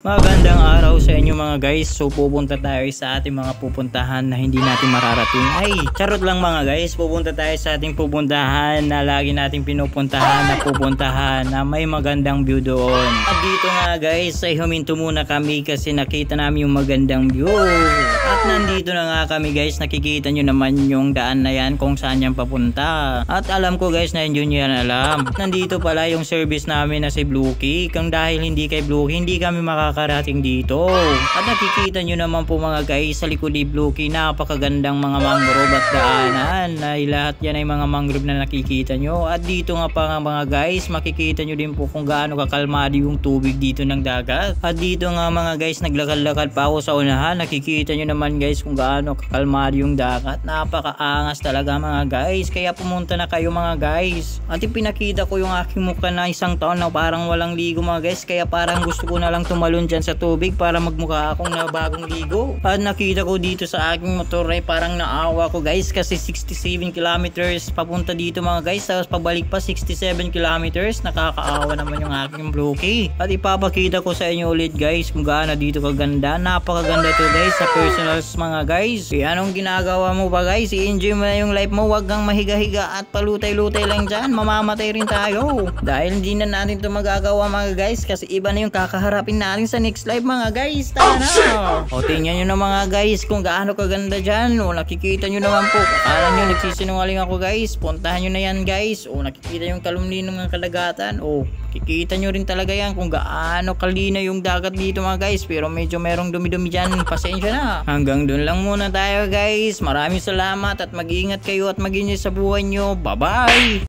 Magandang araw sa inyo mga guys. So pupunta tayo sa ating mga pupuntahan na hindi natin mararating. Ay, charot lang mga guys. Pupunta tayo sa ating pupuntahan na lagi nating pinupuntahan na may magandang view doon. At dito nga guys ay huminto muna kami kasi nakita namin yung magandang view. At nandito na nga kami guys. Nakikita nyo naman yung daan na yan kung saan yan papunta. At alam ko guys na hindi nyo yan alam. Nandito pala yung service namin na si Bluekey. Kung dahil hindi kay Bluekey, hindi kami makakarating dito. At nakikita nyo naman po mga guys sa likod ni Bluekey, napakagandang mga mangrove at daanan. Ay lahat yan ay mga mangrove na nakikita nyo. At dito nga pa nga mga guys, makikita nyo din po kung gaano kakalmado yung tubig dito ng dagat. At dito nga mga guys, naglakad-lakad pa ako sa unahan. Nakikita nyo naman guys kung gaano kakalmado yung dagat. Napakaangas talaga mga guys. Kaya pumunta na kayo mga guys. At ipinakita ko yung aking mukha na isang taon na parang walang ligo mga guys. Kaya parang gusto ko na lang tumalon dyan sa tubig para magmukha akong na bagong ligo. At nakita ko dito sa aking motor ay parang naawa ko guys kasi 67 kilometers papunta dito mga guys. Tapos pabalik pa 67 kilometers. Nakakaawa naman yung aking Bluekey. At ipapakita ko sa inyo ulit guys kung gaano dito kaganda. Napakaganda to guys sa personals mga guys. Kaya anong ginagawa mo ba guys? I-enjoy mo na yung life mo. Huwag kang mahiga-higa at palutay-lutay lang dyan. Mamamatay rin tayo. Dahil hindi na natin to magagawa mga guys kasi iba na yung kakaharapin natin sa next live mga guys. Tara na! O tingnan nyo na mga guys kung gaano kaganda dyan. O nakikita nyo naman po. Akala nyo nagsisinungaling ako guys. Puntahan nyo na yan guys. O nakikita yung kalumninong ng kadagatan. O kikita nyo rin talaga yan kung gaano kalina yung dagat dito mga guys. Pero medyo merong dumi-dumi dyan. Pasensya na. Hanggang dun lang muna tayo guys. Maraming salamat at mag-iingat kayo at mag-enjoy sa buhay nyo. Bye bye!